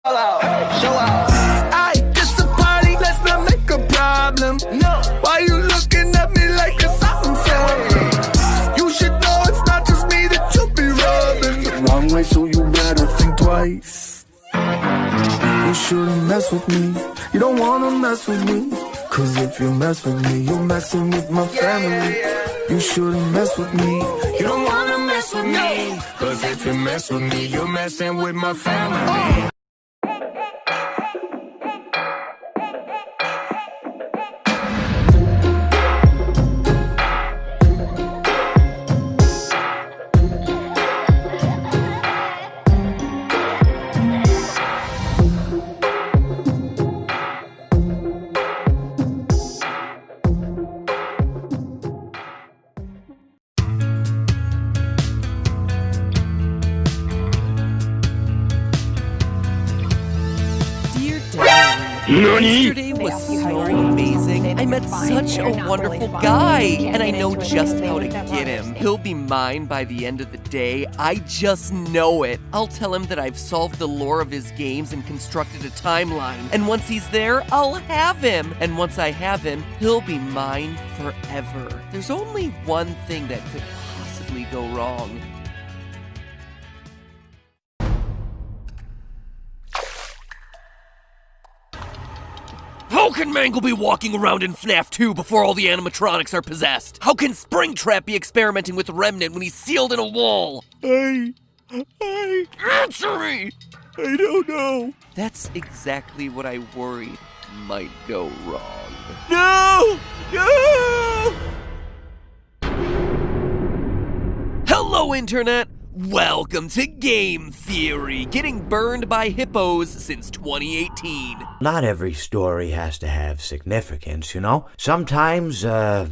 Show out. Aight, this a party, let's not make a problem. No. Why you looking at me like it's something funny? You should know it's not just me that you be rubbing the wrong way, so you better think twice. You shouldn't mess with me. You don't wanna mess with me. Cause if you mess with me, you're messing with my family. You shouldn't mess with me. You don't wanna mess with me. Cause if you mess with me, you're messing with my family. Yesterday was so amazing. I met such a wonderful guy, and I know just how to get him. He'll be mine by the end of the day. I just know it. I'll tell him that I've solved the lore of his games and constructed a timeline. And once he's there, I'll have him. And once I have him, he'll be mine forever. There's only one thing that could possibly go wrong. How can Mangle be walking around in FNAF 2 before all the animatronics are possessed? How can Springtrap be experimenting with Remnant when he's sealed in a wall? Answer me! I don't know. That's exactly what I worried might go wrong. No! No! Hello, Internet! Welcome to Game Theory, getting burned by hippos since 2018. Not every story has to have significance, you know? Sometimes a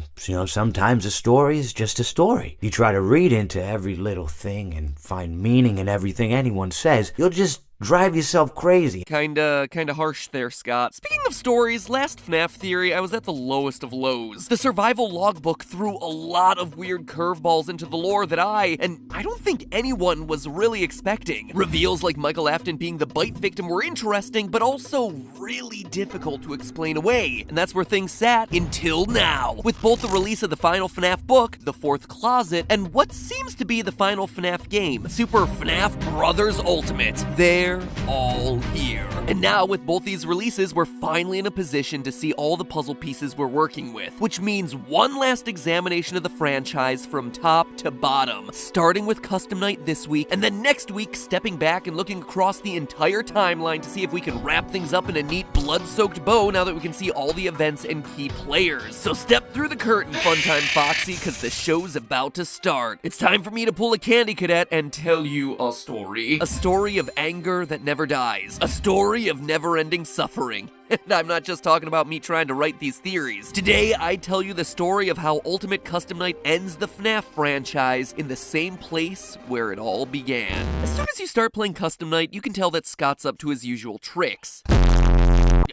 story is just a story. You try to read into every little thing and find meaning in everything anyone says, you'll just drive yourself crazy. Kinda harsh there, Scott. Speaking of stories, last FNAF Theory, I was at the lowest of lows. The survival logbook threw a lot of weird curveballs into the lore that I don't think anyone was really expecting. Reveals like Michael Afton being the bite victim were interesting, but also really difficult to explain away. And that's where things sat until now. With both the release of the final FNAF book, The Fourth Closet, and what seems to be the final FNAF game, Super FNAF Brothers Ultimate. They're all here. And now with both these releases, we're finally in a position to see all the puzzle pieces we're working with, which means one last examination of the franchise from top to bottom, starting with Custom Night this week, and then next week stepping back and looking across the entire timeline to see if we can wrap things up in a neat blood-soaked bow now that we can see all the events and key players. So step through the curtain, Funtime Foxy, because the show's about to start. It's time for me to pull a Candy Cadet and tell you a story. A story of anger that never dies. A story of never-ending suffering. And I'm not just talking about me trying to write these theories. Today, I tell you the story of how Ultimate Custom Night ends the FNAF franchise in the same place where it all began. As soon as you start playing Custom Night, you can tell that Scott's up to his usual tricks.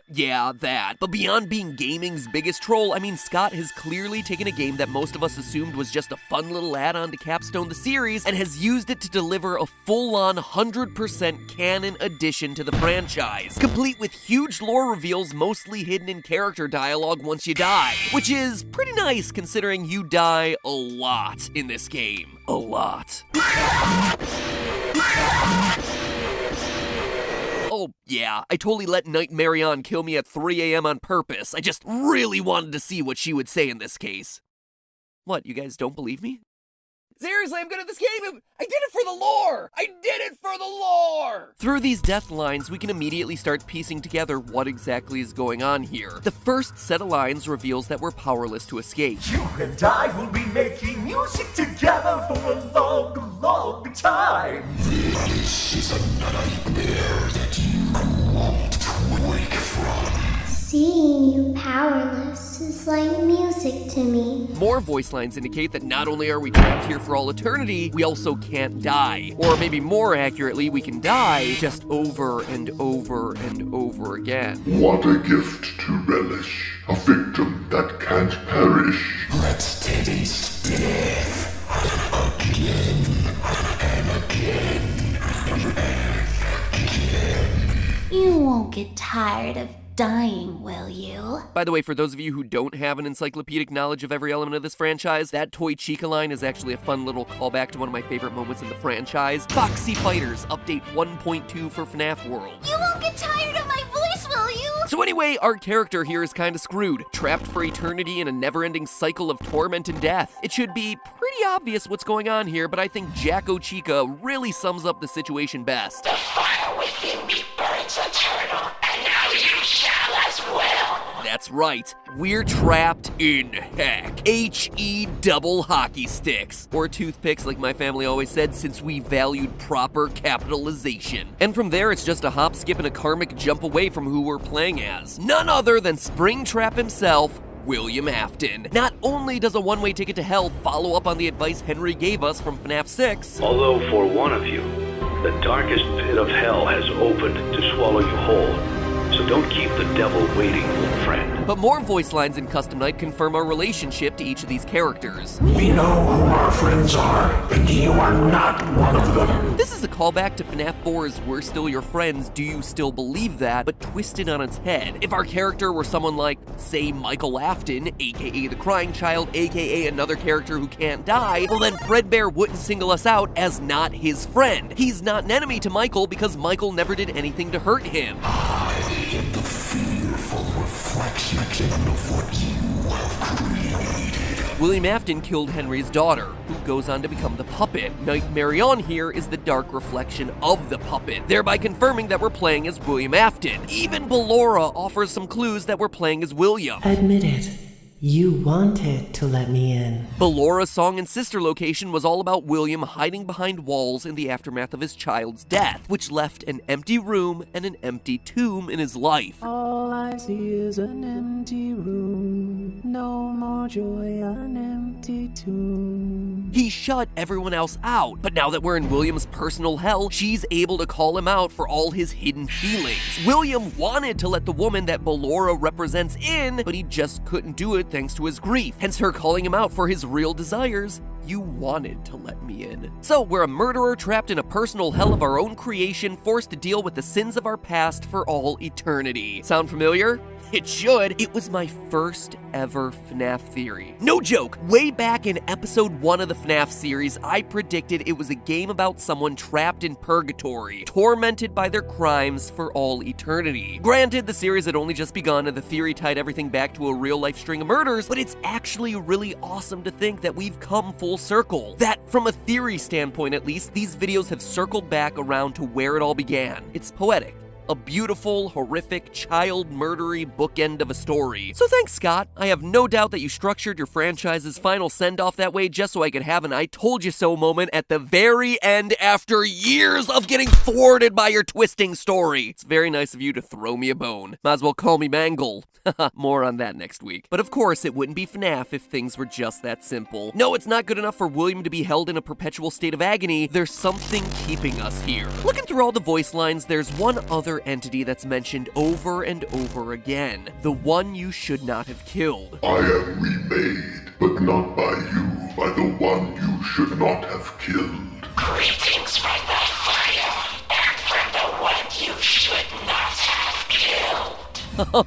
Yeah, that. But beyond being gaming's biggest troll, I mean, Scott has clearly taken a game that most of us assumed was just a fun little add-on to capstone the series and has used it to deliver a full-on 100% canon addition to the franchise, complete with huge lore reveals mostly hidden in character dialogue once you die, which is pretty nice considering you die a lot in this game. A lot. Oh, yeah, I totally let Night Marion kill me at 3 a.m. on purpose. I just really wanted to see what she would say in this case. What, you guys don't believe me? Seriously, I'm good at this game! I did it for the lore! I did it for the lore! Through these death lines, we can immediately start piecing together what exactly is going on here. The first set of lines reveals that we're powerless to escape. You and I will be making music together for a long, long time. This is a nightmare that you won't wake from. Seeing you powerless is like music to me. More voice lines indicate that not only are we trapped here for all eternity, we also can't die. Or maybe more accurately, we can die just over and over and over again. What a gift to relish, a victim that can't perish. Let's taste death again and again and again. You won't get tired of dying, will you? By the way, for those of you who don't have an encyclopedic knowledge of every element of this franchise, that Toy Chica line is actually a fun little callback to one of my favorite moments in the franchise. Foxy Fighters, update 1.2 for FNAF World. You won't get tired of my voice, will you? So anyway, our character here is kinda screwed, trapped for eternity in a never-ending cycle of torment and death. It should be pretty obvious what's going on here, but I think Jacko Chica really sums up the situation best. The fire within me burns eternal, and now you shall as well. That's right, we're trapped in heck. H-E double hockey sticks. Or toothpicks like my family always said, since we valued proper capitalization. And from there, it's just a hop, skip, and a karmic jump away from who we're playing as. None other than Springtrap himself, William Afton. Not only does a one-way ticket to hell follow up on the advice Henry gave us from FNAF 6, although for one of you, the darkest pit of hell has opened to swallow you whole. So don't keep the devil waiting, friend. but more voice lines in Custom Night confirm our relationship to each of these characters. We know who our friends are, and you are not one of them. This is a callback to FNAF 4's We're Still Your Friends, Do You Still Believe That, but twisted on its head. If our character were someone like, say, Michael Afton, aka the Crying Child, aka another character who can't die, well then Fredbear wouldn't single us out as not his friend. He's not an enemy to Michael because Michael never did anything to hurt him. I am the fearful reflection of what you have created. William Afton killed Henry's daughter, who goes on to become the puppet. Night Marion here is the dark reflection of the puppet, thereby confirming that we're playing as William Afton. Even Ballora offers some clues that we're playing as William. Admit it. You wanted to let me in. Ballora's song and sister location was all about William hiding behind walls in the aftermath of his child's death, which left an empty room and an empty tomb in his life. All I see is an empty room. No more joy, an empty tomb. He shut everyone else out, but now that we're in William's personal hell, she's able to call him out for all his hidden feelings. William wanted to let the woman that Ballora represents in, but he just couldn't do it thanks to his grief, hence her calling him out for his real desires. You wanted to let me in. So we're a murderer trapped in a personal hell of our own creation, forced to deal with the sins of our past for all eternity. Sound familiar? It should. It was my first ever FNAF theory. No joke, way back in episode 1 of the FNAF series, I predicted it was a game about someone trapped in purgatory, tormented by their crimes for all eternity. Granted, the series had only just begun and the theory tied everything back to a real-life string of murders, but it's actually really awesome to think that we've come full circle. That, from a theory standpoint at least, these videos have circled back around to where it all began. It's poetic. A beautiful, horrific, child murdery bookend of a story. So thanks, Scott. I have no doubt that you structured your franchise's final send-off that way just so I could have an I told you so moment at the very end after years of getting thwarted by your twisting story. It's very nice of you to throw me a bone. Might as well call me Mangle. More on that next week. But of course, it wouldn't be FNAF if things were just that simple. No, it's not good enough for William to be held in a perpetual state of agony. There's something keeping us here. Looking through all the voice lines, there's one other entity that's mentioned over and over again. The one you should not have killed. I am remade, but not by you, by the one you should not have killed. Greetings from the fire, and from the one you should not have killed.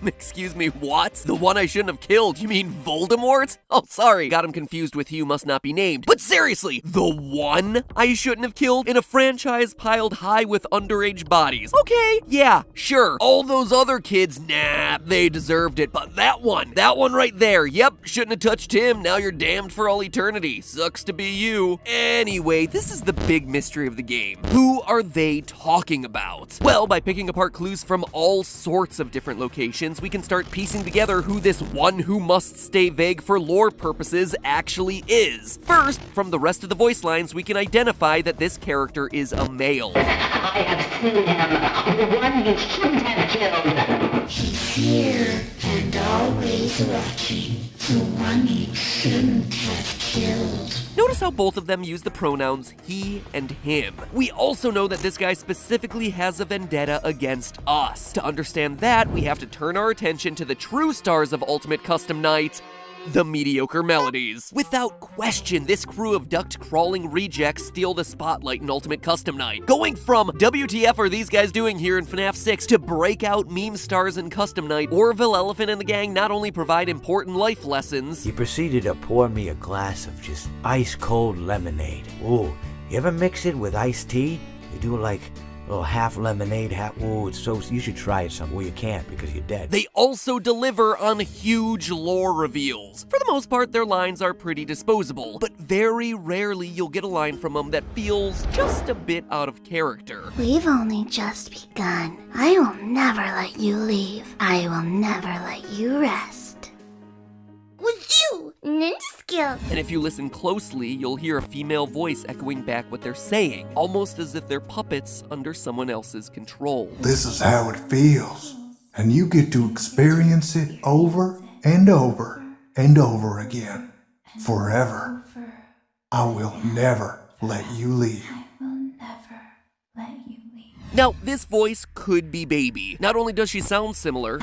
Excuse me, what? The one I shouldn't have killed? You mean Voldemort? Oh, sorry, got him confused with He Who Must Not Be Named. But seriously, the one I shouldn't have killed in a franchise piled high with underage bodies. Okay, yeah, sure. All those other kids, nah, they deserved it. But that one right there, yep, shouldn't have touched him. Now you're damned for all eternity. Sucks to be you. Anyway, this is the big mystery of the game. Who are they talking about? Well, by picking apart clues from all sorts of different locations, we can start piecing together who this one who must stay vague for lore purposes actually is. First, from the rest of the voice lines, we can identify that this character is a male. I have seen him, the one you shouldn't have killed. He's here and always watching, the one you shouldn't have killed. Notice how both of them use the pronouns he and him. We also know that this guy specifically has a vendetta against us. To understand that, we have to turn our attention to the true stars of Ultimate Custom Night, the mediocre melodies. Without question, this crew of duct-crawling rejects steal the spotlight in Ultimate Custom Night. Going from WTF are these guys doing here in FNAF 6 to breakout meme stars in Custom Night, Orville Elephant and the gang not only provide important life lessons, He proceeded to pour me a glass of just ice-cold lemonade. Ooh, you ever mix it with iced tea? You do like a little half lemonade, half... Ooh, it's so... You should try it some. Well, you can't because you're dead. they also deliver on huge lore reveals. For the most part, their lines are pretty disposable, but very rarely you'll get a line from them that feels just a bit out of character. We've only just begun. I will never let you leave. I will never let you rest. Was you? Ninja skills. And if you listen closely, you'll hear a female voice echoing back what they're saying, almost as if they're puppets under someone else's control. This is how it feels, and you get to experience it over and over and over again, forever. I will never let you leave. Now, this voice could be Baby. Not only does she sound similar,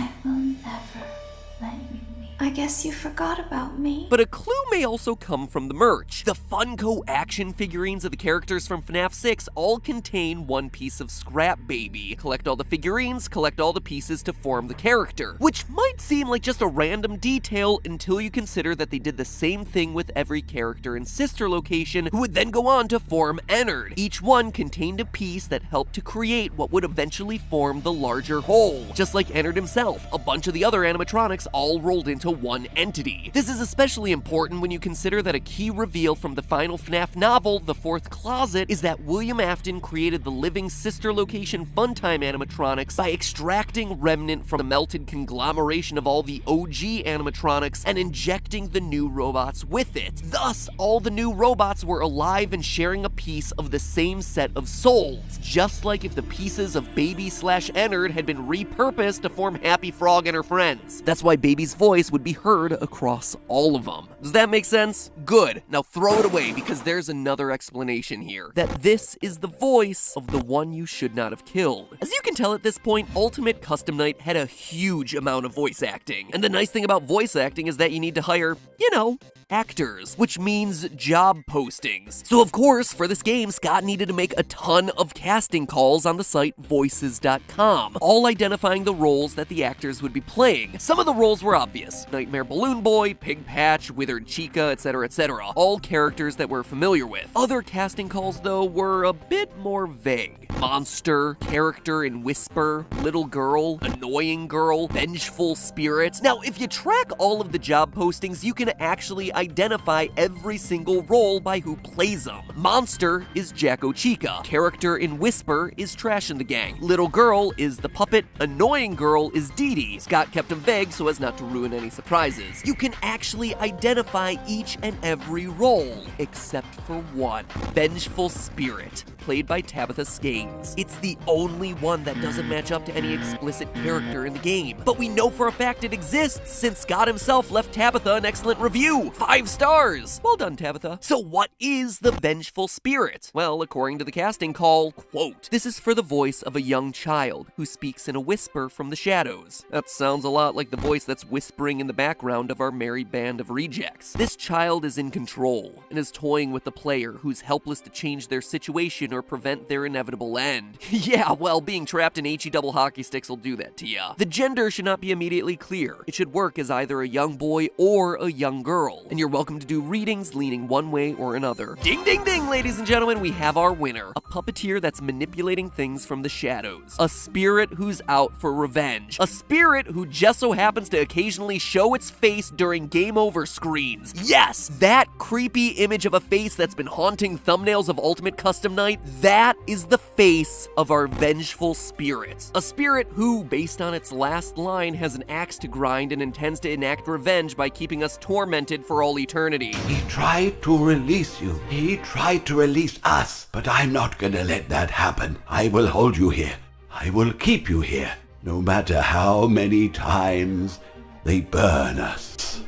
I guess you forgot about me. but a clue may also come from the merch. The Funko action figurines of the characters from FNAF 6 all contain one piece of Scrap Baby. Collect all the figurines, collect all the pieces to form the character, which might seem like just a random detail until you consider that they did the same thing with every character in Sister Location, who would then go on to form Ennard. Each one contained a piece that helped to create what would eventually form the larger whole. Just like Ennard himself, a bunch of the other animatronics all rolled into one entity. This is especially important when you consider that a key reveal from the final FNAF novel, The Fourth Closet, is that William Afton created the living Sister Location Funtime animatronics by extracting remnant from the melted conglomeration of all the OG animatronics and injecting the new robots with it. Thus, all the new robots were alive and sharing a piece of the same set of souls, just like if the pieces of Baby/Ennard had been repurposed to form Happy Frog and her friends. That's why Baby's voice would be heard across all of them. Does that make sense? Good. Now throw it away, because there's another explanation here. That this is the voice of the one you should not have killed. As you can tell at this point, Ultimate Custom Night had a huge amount of voice acting. And the nice thing about voice acting is that you need to hire, you know, actors, which means job postings. So of course, for this game, Scott needed to make a ton of casting calls on the site voices.com, all identifying the roles that the actors would be playing. Some of the roles were obvious: Nightmare Balloon Boy, Pig Patch, Withered Chica, etc., all characters that we're familiar with. Other casting calls, though, were a bit more vague. Monster, Character in Whisper, Little Girl, Annoying Girl, Vengeful Spirit. Now, if you track all of the job postings, you can actually identify every single role by who plays them. Monster is Jacko Chica. Character in Whisper is Trash and the Gang. Little Girl is the puppet. Annoying Girl is Dee Dee. Scott kept them vague so as not to ruin any surprises. You can actually identify each and every role, except for one. Vengeful Spirit, played by Tabitha Skanes. It's the only one that doesn't match up to any explicit character in the game. But we know for a fact it exists, since Scott himself left Tabitha an excellent review. 5 stars! Well done, Tabitha. So what is the Vengeful Spirit? Well, according to the casting call, quote, "This is for the voice of a young child who speaks in a whisper from the shadows." That sounds a lot like the voice that's whispering in the background of our merry band of rejects. This child is in control and is toying with the player, who's helpless to change their situation or prevent their inevitable end. Yeah, well, being trapped in HE double hockey sticks will do that to ya. The gender should not be immediately clear. It should work as either a young boy or a young girl, and you're welcome to do readings leaning one way or another. Ding ding ding, ladies and gentlemen, we have our winner. A puppeteer that's manipulating things from the shadows. A spirit who's out for revenge. A spirit who just so happens to occasionally show its face during game over screens. Yes, that creepy image of a face that's been haunting thumbnails of Ultimate Custom Night, that is the face of our vengeful spirit. A spirit who, based on its last line, has an axe to grind and intends to enact revenge by keeping us tormented for all eternity. He tried to release you. He tried to release us. But I'm not gonna let that happen. I will hold you here. I will keep you here. No matter how many times they burn us.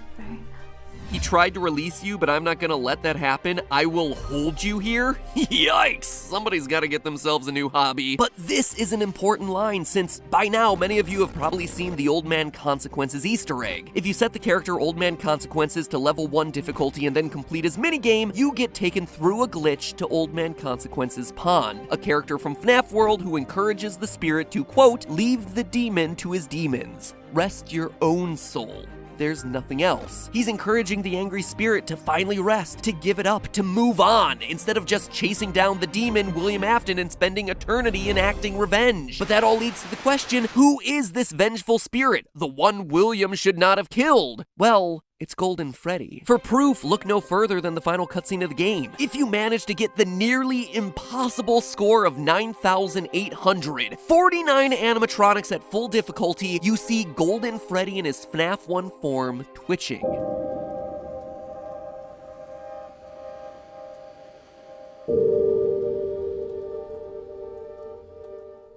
He tried to release you, but I'm not gonna let that happen. I will hold you here? Yikes! Somebody's gotta get themselves a new hobby. But this is an important line, since by now many of you have probably seen the Old Man Consequences Easter egg. If you set the character Old Man Consequences to level 1 difficulty and then complete his minigame, you get taken through a glitch to Old Man Consequences Pond, a character from FNAF World who encourages the spirit to, quote, leave the demon to his demons. Rest your own soul. There's nothing else. He's encouraging the angry spirit to finally rest, to give it up, to move on, instead of just chasing down the demon William Afton and spending eternity enacting revenge. But that all leads to the question, who is this vengeful spirit? The one William should not have killed? Well, it's Golden Freddy. For proof, look no further than the final cutscene of the game. If you manage to get the nearly impossible score of 9,800, 49 animatronics at full difficulty, you see Golden Freddy in his FNAF 1 form twitching.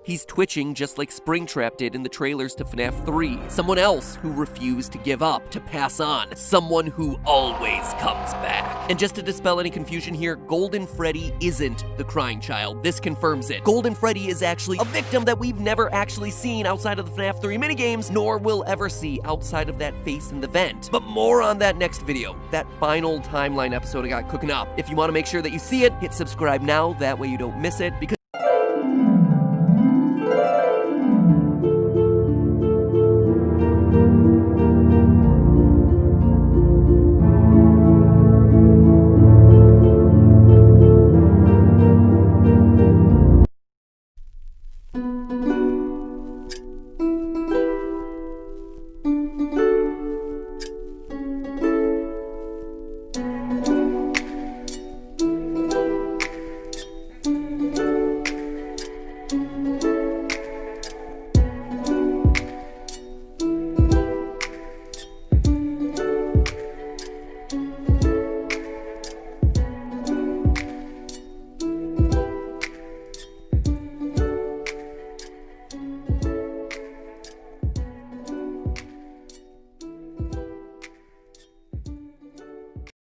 He's twitching just like Springtrap did in the trailers to FNAF 3. Someone else who refused to give up, to pass on. Someone who always comes back. And just to dispel any confusion here, Golden Freddy isn't the crying child. This confirms it. Golden Freddy is actually a victim that we've never actually seen outside of the FNAF 3 minigames, nor will ever see outside of that face in the vent. But more on that next video, that final timeline episode I got cooking up. If you want to make sure that you see it, hit subscribe now, that way you don't miss it, because